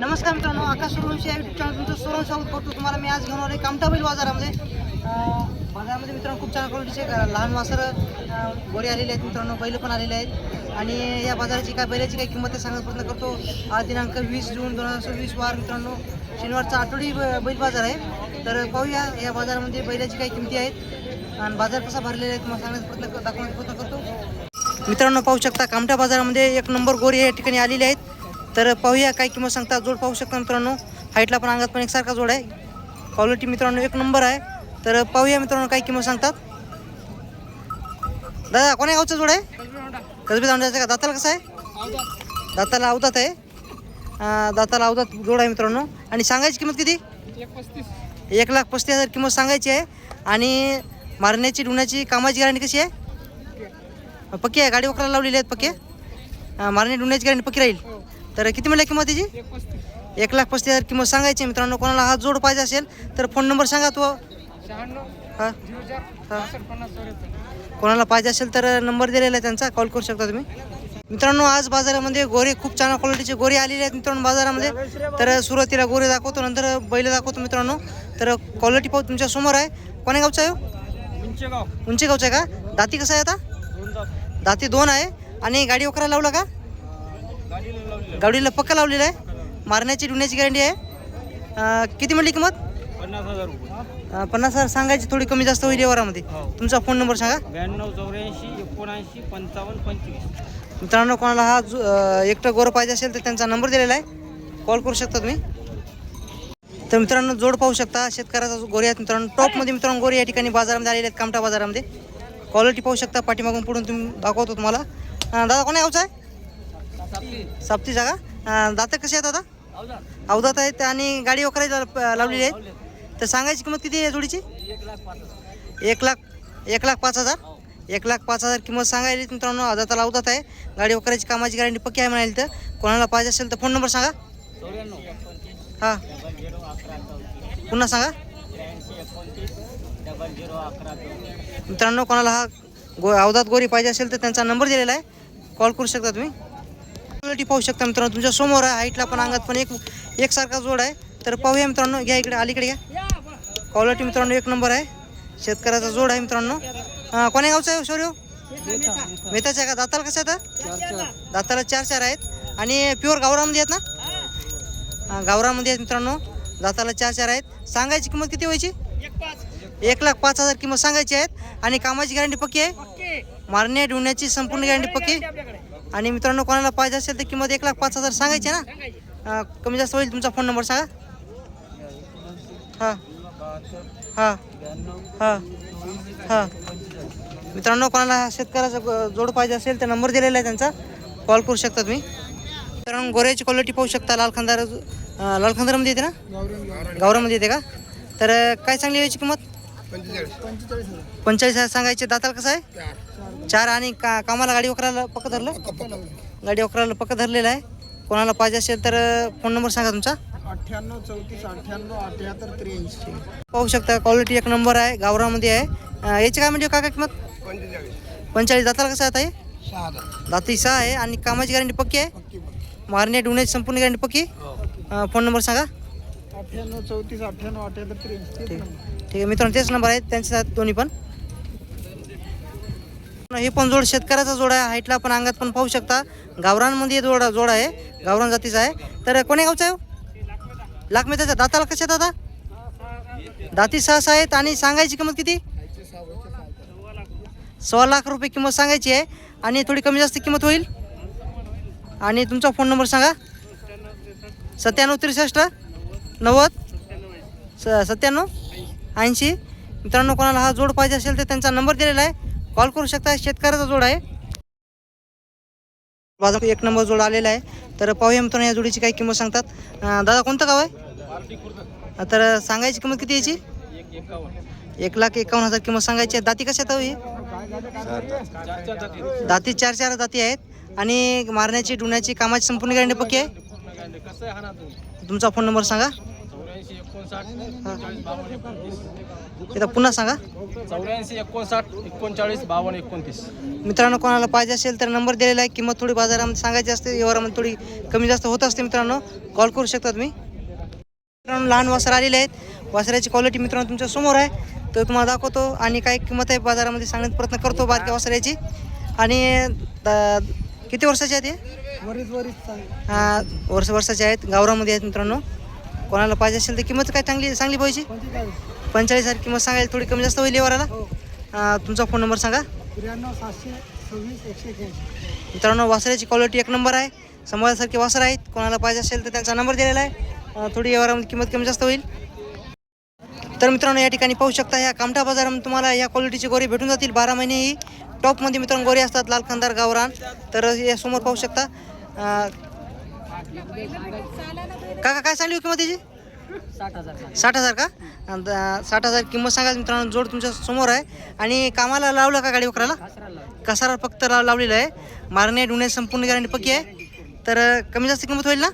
नमस्कार मित्रांनो, आकाश सूर्यवंशी या यूट्यूब चॅनल तुमचं सर्वांचं स्वागत करतो. तुम्हाला मी आज घेऊन आलो कामठा बैल बाजारामध्ये. बाजारामध्ये मित्रांनो खूप छान क्वालिटीचे लहान वासरं गोरे आलेले आहेत मित्रांनो, बैल पण आलेले आहेत. आणि या बाजाराची बैलाची काय किंमत सांगण्याचा प्रयत्न करतो. आज दिनांक 20 जून 2020 वार मित्रांनो, शनिवारचा आठवडी बैल बाजार आहे. तर पाहूया या बाजारामध्ये बैलाची काही किमती आहेत आणि बाजार कसा भरलेला आहे तुम्हाला सांगण्याचा दाखवण्याचा प्रयत्न करतो. मित्रांनो पाहू शकता कामठा बाजारामध्ये एक नंबर गोरे या ठिकाणी आलेले आहेत. तर पाहूया काय किंमत सांगता. जोड पाहू शकता मित्रांनो, हाईटला पण अंगात पण एकसारखा जोड आहे. क्वालिटी मित्रांनो एक नंबर आहे. तर पाहूया मित्रांनो काय किंमत सांगतात. दादा कोण्या गावचा जोड आहे? कसबी दांड्याचा का? दाताला कसं आहे? दाताला अवदात आहे. दाताला अवदात जोड आहे मित्रांनो. आणि सांगायची किंमत किती? 1,35,000 किंमत सांगायची आहे. आणि मारण्याची ढुण्याची कामाची गॅरंटी कशी आहे? पक्की आहे. गाडी वकराला लावलेली आहेत पक्की. मारणी ढुण्याची गॅरंटी पक्की राहील. तर किती म्हणल्या किंमत त्याची? 1,35,000 किंमत सांगायची मित्रांनो. कोणाला हा जोड पाहिजे असेल तर फोन नंबर सांगा तो. हां कोणाला पाहिजे असेल तर नंबर दिलेला आहे त्यांचा, कॉल करू शकता तुम्ही. मित्रांनो आज बाजारामध्ये गोरे खूप छान क्वालिटीचे गोरे आलेले आहेत मित्रांनो बाजारामध्ये. तर सुरुवातीला गोरे दाखवतो, नंतर बैल दाखवतो मित्रांनो. तर क्वालिटी पाहू तुमच्या समोर आहे. कोण्या गावचा आहे? उंचे गावचा आहे का? दाती कसं आहे आता? दाती 2 आहे. आणि गाडी वकरा लावला का? गाडीला पक्का लावलेला आहे. मारण्याची ढुण्याची गॅरंटी आहे. किती म्हटली किंमत? 50,000 रुपये. 50,000 सांगायची, थोडी कमी जास्त होईल व्यवहारामध्ये. तुमचा फोन नंबर सांगा. 92 84 79 55 25. मित्रांनो कोणाला हा एकटं गोरं पाहिजे असेल तर त्यांचा नंबर दिलेला आहे, कॉल करू शकता तुम्ही. तर मित्रांनो जोड पाहू शकता, शेतकऱ्याचा गोरे आहेत मित्रांनो. टॉपमध्ये मित्रांनो गोरे या ठिकाणी बाजारामध्ये आलेले आहेत कामठा बाजारामध्ये. क्वालिटी पाहू शकता, पाठीमागून पुढून तुम्ही दाखवतो तुम्हाला. दादा कोण्या गावचा आहे? साप्तीचा का? दात कसे आहेत आता? अवदात आहेत. आणि गाडी वगैरे लावलेली आहेत. तर सांगायची किंमत किती आहे जोडीची? 1,05,000. 1,05,000 किंमत सांगायली मित्रांनो. अवदाताला अवदात आहे. गाडी वगैरेची कामाची गॅरंटी पक्की आहे म्हणाली. तर कोणाला पाहिजे असेल तर फोन नंबर सांगा. हां पुन्हा सांगा मित्रांनो. कोणाला हा अवदात गोरी पाहिजे असेल तर त्यांचा नंबर दिलेला आहे, कॉल करू शकता तुम्ही. क्वालिटी पाहू शकता मित्रांनो तुमच्या समोर आहे. हाईटला पण अंगात पण एकसारखा जोड आहे. तर पाहूया मित्रांनो, घ्या इकडे, अलीकडे घ्या. क्वालिटी मित्रांनो एक नंबर आहे. शेतकऱ्याचा जोड आहे मित्रांनो. कोण्या गावचा आहे शौर्य? मेहताचा आहे का? दाताला कसं आहे? दाताला 4 आहेत. आणि प्युअर गावरामध्ये आहेत ना? गावरामध्ये आहेत मित्रांनो. दाताला 4 आहेत. सांगायची किंमत किती व्हायची? 1,05,000 किंमत सांगायची आहेत. आणि कामाची गॅरंटी पक्की आहे. मारण्या ढुण्याची संपूर्ण गॅरंटी पक्की. आणि मित्रांनो कोणाला पाहिजे असेल तर किंमत 1,05,000 सांगायची ना, कमी जास्त होईल. तुमचा फोन नंबर सांगा. हां हां हां हां मित्रांनो कोणाला शेतकऱ्याचा जोड पाहिजे असेल तर नंबर दिलेला आहे त्यांचा, कॉल करू शकता तुम्ही. मित्रांनो गोऱ्याची क्वालिटी पाहू शकता. लाल खंदारामध्ये येते ना? गावरामध्ये येते का? तर काय चांगली याची किंमत? 45,000 सांगायचे. दाताला कसं आहे? 4. आणि कामाला गाडी वकराला पक्क धरलं? गाडी वकराला पक्क धरलेलं आहे. कोणाला पाहिजे असेल तर फोन नंबर सांगा तुमचा. 98 34 98 78 83. पाहू शकता क्वालिटी एक नंबर आहे. गावरामध्ये आहे. याची काय म्हणजे काय किंमत? 45. दाताला कसं आहे? 6 दाती 6 आहे. आणि कामाची गॅरंटी पक्की आहे. मारणे ढुण्याची संपूर्ण गॅरंटी पक्की. फोन नंबर सांगा. 98 34 98 78 83. ठीक आहे मित्रांनो, तेच नंबर आहेत त्यांचे दोन्ही पण. हे पण जोड शेतकऱ्याचा जोड आहे. हाईटला पण अंगात पण पाहू शकता. गावरांमध्ये जोड आहे. गावरान जातीचा आहे. तर कोण्या गावचा आहे? लाखमेताचा. दाताला कसे आहेत आता? दाती 6 आहेत. आणि सांगायची किंमत किती? 1.25 लाख रुपये किंमत सांगायची आहे. आणि थोडी कमी जास्त किंमत होईल. आणि तुमचा फोन नंबर सांगा. 97 63 90 97 80. मित्रांनो कोणाला हा जोड पाहिजे असेल तर त्यांचा नंबर दिलेला आहे, कॉल करू शकता. शेतकऱ्याचा जोड आहे. बाजार एक नंबर जोड आलेला आहे. तर पाहूया मित्रांनो या जोडीची काही किंमत सांगतात. दादा कोणतं गाव आहे? तर सांगायची किंमत किती याची? 1,51,000 किंमत सांगायची आहे. दाती कशा आहेत? दाती 4 दाती आहेत. आणि मारण्याची ढुण्याची कामाची संपूर्ण गॅरंटी पक्की आहे. तुमचा फोन नंबर सांगा. 84 59 42 29. एकदा पुन्हा सांगा. 84 59 39 52 29. मित्रांनो कोणाला पाहिजे असेल तर नंबर दिलेला आहे. किंमत थोडी बाजारामध्ये सांगायची असते, व्यवहारामध्ये थोडी कमी जास्त होत असते. मित्रांनो कॉल करू शकता तुम्ही. मित्रांनो लहान वासर आलेले आहेत. वासराची क्वालिटी मित्रांनो तुमच्या समोर आहे, तर तुम्हाला दाखवतो आणि काय किंमत आहे बाजारामध्ये सांगण्याचा प्रयत्न करतो बारक्या वासराची. आणि किती वर्षाचे आहेत हे? वर्षाचे आहेत, गावरामध्ये आहेत. मित्रांनो कोणाला पाहिजे असेल तर किंमत काय चांगली पाहिजे. 45,000 किंमत सांगायला थोडी कमी जास्त होईल व्यवहाराला. तुमचा फोन नंबर सांगा. 93 726 181. मित्रांनो वासराची क्वालिटी एक नंबर आहे, समाजासारखे वासर आहेत. कोणाला पाहिजे असेल तर त्यांचा नंबर दिलेला आहे. थोडी व्यवहारामध्ये किंमत कमी जास्त होईल. तर मित्रांनो या ठिकाणी पाहू शकता, ह्या कामठा बाजारामध्ये तुम्हाला या क्वालिटीची गोरी भेटून जातील. 12 महिने ही टॉपमध्ये मित्रांनो गोरी असतात, लाल खंदार गावरान. तर या समोर पाहू शकता. काका काय सांगली किंमत त्याची? 60,000 का? 60,000 किंमत सांगाल मित्रांनो. जोड तुमच्या समोर आहे. आणि कामाला लावलं का गाडी वकराला? कसारा फक्त लावलेलं आहे. मारणे ढुणे संपूर्ण गॅरंटी पक्की आहे. तर कमी जास्त किंमत होईल ना?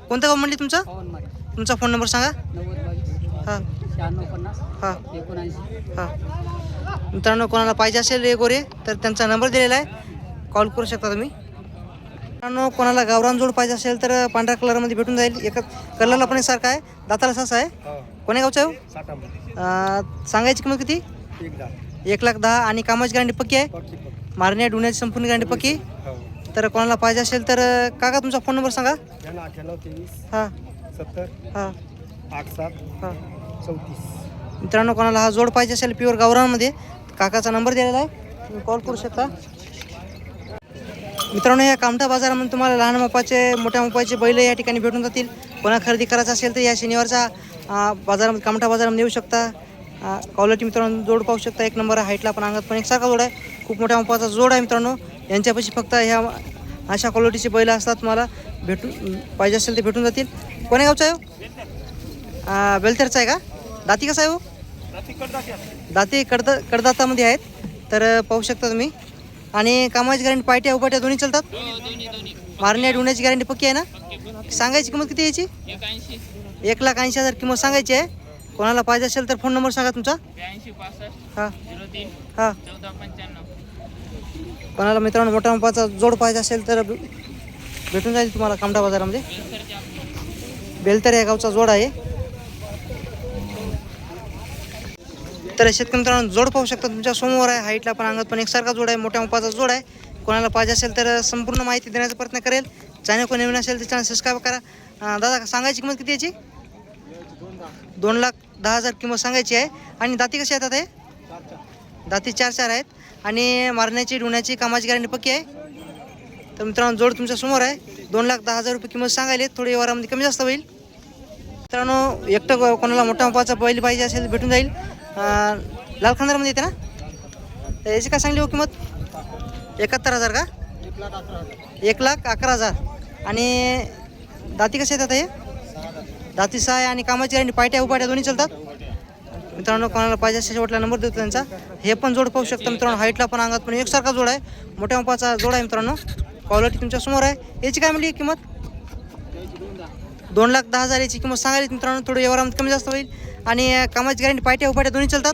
कोणतं गाव म्हणली तुमचं? तुमचा फोन नंबर सांगा. हां हां हां. मित्रांनो कोणाला पाहिजे असेल हे गोरे तर त्यांचा नंबर दिलेला आहे, कॉल करू शकता तुम्ही. मित्रांनो कोणाला गावरान जोड पाहिजे असेल तर पांढऱ्या कलरमध्ये भेटून जाईल. एका कलरला पण सारखा आहे, दाताला सासा आहे. कोण्या गावचा आहे? सांगायची किंमत किती? 1,10,000 आणि कामाची गॅरंटी पक्की आहे. मारण्या ढुण्याची संपूर्ण गॅरंटी पक्की. तर कोणाला पाहिजे असेल तर काका तुमचा फोन नंबर सांगा. 98 हां 70 हां 87 हां. 34. मित्रांनो कोणाला हा जोड पाहिजे असेल प्युअर गावरानमध्ये, काकाचा नंबर दिलेला आहे, तुम्ही कॉल करू शकता. मित्रांनो या कामठा बाजारामध्ये तुम्हाला लहान मापाचे मोठ्या मापाचे बैल या ठिकाणी भेटून जातील. कोणा खरेदी करायचं असेल तर या शनिवारचा बाजारामध्ये कामठा बाजारामध्ये येऊ शकता. क्वालिटी मित्रांनो जोड पाहू शकता, एक नंबर आहे. हाईटला पण अंगात पण एकसारखा जोड आहे, खूप मोठ्या मापाचा जोड आहे. मित्रांनो यांच्यापाशी फक्त ह्या अशा क्वालिटीचे बैल असतात. तुम्हाला भेटून पाहिजे असेल ते भेटून जातील. कोण्या गावचा आहे? बेलतेरचा आहे का? दाती कसा आहे हो? दाती कडदातामध्ये आहेत. तर पाहू शकता तुम्ही. आणि कामाची गॅरंटी पायट्या उपाट्या दोन्ही चालतात. मारण्या ढुण्याची गॅरंटी पक्की आहे ना? सांगायची किंमत किती याची? 1,80,000 किंमत सांगायची आहे. कोणाला पाहिजे असेल तर फोन नंबर सांगा तुमचा. 82 हां 65 हां. 14 95. कोणाला मित्रांनो मोठ्या मापाचा जोड पाहिजे असेल तर भेटून जाईल तुम्हाला कामठा बाजारामध्ये. बेलतर या गावचा जोड आहे. तर शेतकरी मित्रांनो जोड पाहू शकता तुमच्या समोर आहे. हाईटला पण अंगात पण एकसारखा जोड आहे, मोठ्या मापाचा जोड आहे. कोणाला पाहिजे असेल तर संपूर्ण माहिती देण्याचा प्रयत्न करेल. चॅनल कोणी नवीन असेल तर चॅनल सबस्क्राईब करा. दादा सांगायची किंमत किती याची? 2,10,000 किंमत सांगायची आहे. आणि दाती कशी येतात हे? दाती 4 आहेत. आणि मारण्याची ढुण्याची कामाची गॅरंटी पक्की आहे. तर मित्रांनो जोड तुमच्या समोर आहे. 2,10,000 रुपये किंमत सांगायली. थोडी व्यवहारामध्ये कमी जास्त होईल. मित्रांनो एकटं कोणाला मोठ्या मापाचा बैल पाहिजे असेल तर भेटून जाईल. लाल खंदारमध्ये येते ना? तर याची काय सांगली हो किंमत? 71,000 का? 1,11,000. आणि दाती कसे येतात हे? दाती 6 आहे. आणि कामाची गॅरंटी पायट्या उपाट्या दोन्ही चालतात. मित्रांनो कोणाला पाहिजे असेल शेवटला नंबर देतो त्यांचा. हे पण जोड पाहू शकता मित्रांनो. हाईटला पण अंगात पण एकसारखा जोड आहे, मोठ्या मापाचा जोड आहे. मित्रांनो क्वालिटी तुमच्या समोर आहे. याची काय म्हणली किंमत? 2,10,000 याची किंमत सांगायली. मित्रांनो थोडं व्यवहारामध्ये कमी जास्त होईल. आणि कामाची गॅरंटी पायट्या उपाट्या दोन्ही चालतात.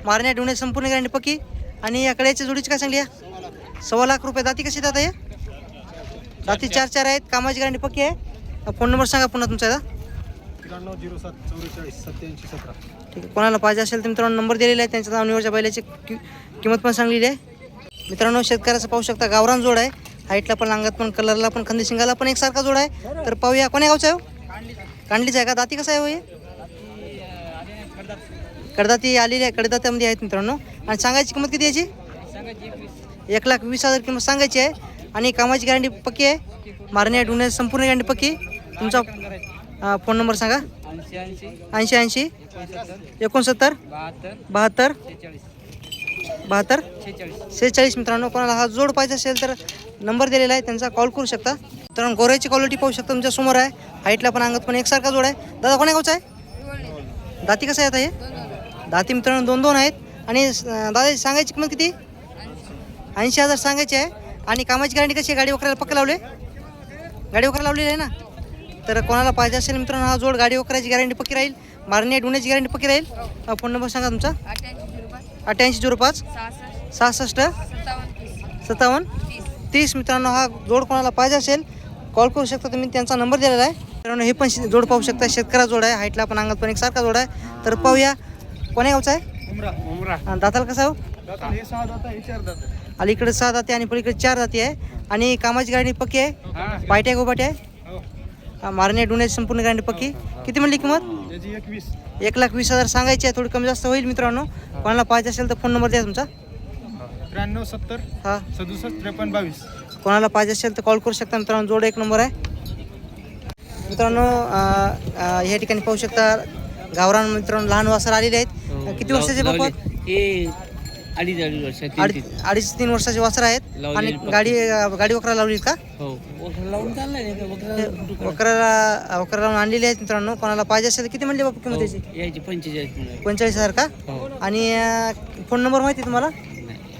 मारण्या ढुण्या संपूर्ण गॅरंटी पक्की. आणि या कड्याच्या जोडीची काय सांगली? 1,15,000 रुपये. दाती कशी येतात हे? दाती 4 आहेत. कामाची गॅरंटी पक्की आहे. फोन नंबर सांगा पुन्हा तुमचा याचा. 93 07 44 87 17. ठीक आहे. कोणाला पाहिजे असेल तर मित्रांनो नंबर दिलेला आहे. त्यांच्या नावानिवरच्या बैलाची किंमत पण सांगलेली आहे. मित्रांनो शेतकऱ्याचं पाहू शकता गावरान जोड आहे. हाईटला पण अंगात पण कलरला पण खंदी शिंगाला पण एकसारखा जोड आहे. तर पाहूया कोण्या गावचा आहे? कांडलीचा आहे का? दाती कसा आहे हो हे? कडदाती आलेली आहे, कडदात्यामध्ये आहेत मित्रांनो. आणि सांगायची किंमत किती याची? 1,20,000 किंमत सांगायची आहे. आणि कामाची गॅरंटी पक्की आहे. मारण्या ढुण्याची संपूर्ण गॅरंटी पक्की. तुमचा फोन नंबर सांगा. 80 69 72 72 46. मित्रांनो कोणाला हा जोड पाहिजे असेल तर नंबर दिलेला आहे, त्यांचा कॉल करू शकता. मित्रांनो गोऱ्याची क्वालिटी पाहू शकता तुमच्या समोर आहे. हाईटला पण अंगात पण एकसारखा जोड आहे. दादा कोण्या गावचा आहे? दाती कसं आहे आता हे? दाती मित्रांनो 2 आहेत. आणि दादा सांगायची किंमत किती? 80,000 सांगायची आहे. आणि कामाची गॅरंटी कशी आहे? गाडी वगैरे पक्का लावले? गाडी वगैरे लावलेली आहे ना? तर कोणाला पाहिजे असेल मित्रांनो हा जोड गाडी वगैरेची गॅरंटी पक्की राहील, मारणे ढुण्याची गॅरंटी पक्की राहील. फोन नंबर सांगा तुमचा. 8805 66 57 30. मित्रांनो हा जोड कोणाला पाहिजे असेल कॉल करू शकता तुम्ही, त्यांचा नंबर दिलेला आहे. मित्रांनो हे पण जोड पाहू शकता, शेतकऱ्या जोड आहे, हाईटला पण अंगात पण एकसारखा जोड आहे. तर पाहूया कोण्या गावचा आहे, आणि दाताला कसा आहे हो? हे 6 दात आहे, 4 दात आहे. अलीकडे 6 दाते आणि पलीकडे 4 दाते आहे. आणि कामाची गाडी पक्की आहे, पायट्या गोबाटी आहे, मारणे ढुण्याची संपूर्ण गाडी पक्की. किती म्हणली किंमत? याची 21. 1,20,000 सांगायची आहे, थोडी कमी जास्त होईल. मित्रांनो कोणाला पाहिजे असेल तर फोन नंबर द्या तुमचा. 93 70 हा 67 53 22. कोणाला पाहिजे असेल तर कॉल करू शकता. मित्रांनो जोड एक नंबर आहे. मित्रांनो या ठिकाणी पाहू शकता गावरान मित्रांनो लहान वासर आलेले आहेत. किती वर्षाचे बाबा? अडीच 3 वर्षाचे वासर आहेत. आणि गाडी वकरा लावली का? वकरा लावून आणलेली आहेत. मित्रांनो कोणाला पाहिजे असेल तर किती म्हणले बाबा किंमत त्याची? 45,000 का? आणि फोन नंबर माहिती तुम्हाला?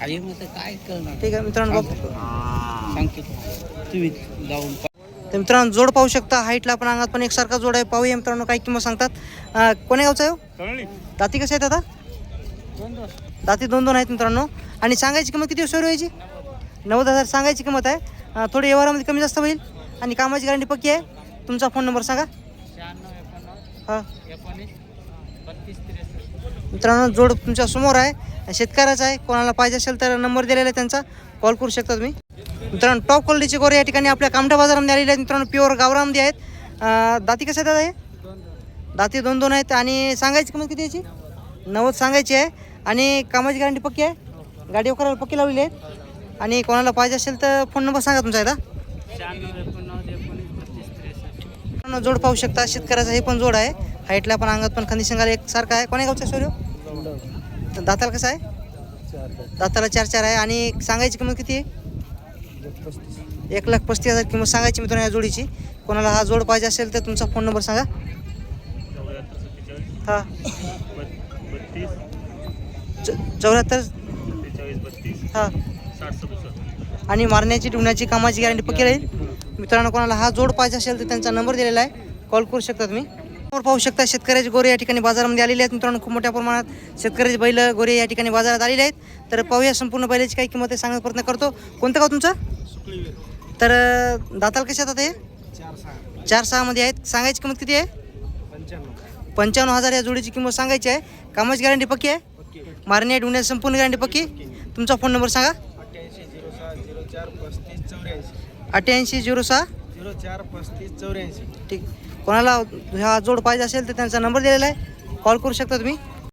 ठीक आहे मित्रांनो तर मित्रांनो जोड पाहू शकता, हाईटला पण अंगात पण एकसारखा जोड आहे. पाहूया मित्रांनो काय किंमत सांगतात. कोण्या गावचा आहे हो? दाती कसे आहेत आता? दाती 2 आहेत मित्रांनो. आणि सांगायची किंमत किती सुरू व्हायची? 90,000 सांगायची किंमत आहे. थोडी व्यवहारामध्ये कमी जास्त होईल. आणि कामाची गॅरंटी पक्की आहे. तुमचा फोन नंबर सांगा. हां मित्रांनो जोड तुमच्या समोर आहे, शेतकऱ्याचा आहे. कोणाला पाहिजे असेल तर नंबर दिलेला आहे त्यांचा, कॉल करू शकता तुम्ही. मित्रांनो टॉप क्वालिटीचे गोरे या ठिकाणी आपल्या कामठा बाजारामध्ये आलेले आहेत. मित्रांनो प्युअर गावरामध्ये आहेत. दाती कसं आहेत दादा? दाती 2 आहेत. आणि सांगायची किंमत किती याची? 90 सांगायची आहे. आणि कामाची गॅरंटी पक्की आहे, गाडी वगैरे पक्की लावलेली आहे. आणि कोणाला पाहिजे असेल तर फोन नंबर सांगा तुमचा एकदा. जोड पाहू शकता, शेतकऱ्याचा हे पण जोड आहे, हाईटला पण अंगात पण खंदी शिंगाला एकसारखा आहे. कोण्या गावचा सूर्य? दाताला कसं आहे? दाताला 4 आहे. आणि सांगायची किंमत किती आहे? 1,35,000 किंमत सांगायची मित्रांनो या जोडीची. कोणाला हा जोड पाहिजे असेल तर तुमचा फोन नंबर सांगा. हां 74 हां. आणि मारण्याची ढुण्याची कामाची गॅरंटी पक्की राहील. मित्रांनो कोणाला हा जोड पाहिजे असेल तर त्यांचा नंबर दिलेला आहे, कॉल करू शकता तुम्ही. समोर पाहू शकता शेतकऱ्याचे गोरे या ठिकाणी बाजारामध्ये आलेले आहेत. मित्रांनो खूप मोठ्या प्रमाणात शेतकऱ्याचे बैल गोरे या ठिकाणी बाजारात आलेले आहेत. तर पाहूया संपूर्ण बैलाची काही किंमत आहे सांगण्याचा प्रयत्न करतो. कोणतं गाव तुमचं? तर दाताल कशा येतात हे? 4-6 मध्ये आहेत. सांगायची किंमत किती आहे? 55,000 या जोडीची किंमत सांगायची आहे. कामाची गॅरंटी पक्की आहे, मारणे ढुण्याची संपूर्ण गॅरंटी पक्की. तुमचा फोन नंबर सांगा. 8806 04 35 84. ठीक. कोणाला हा जोड पाहिजे असेल तर त्यांचा नंबर दिलेला आहे, कॉल करू शकता तुम्ही.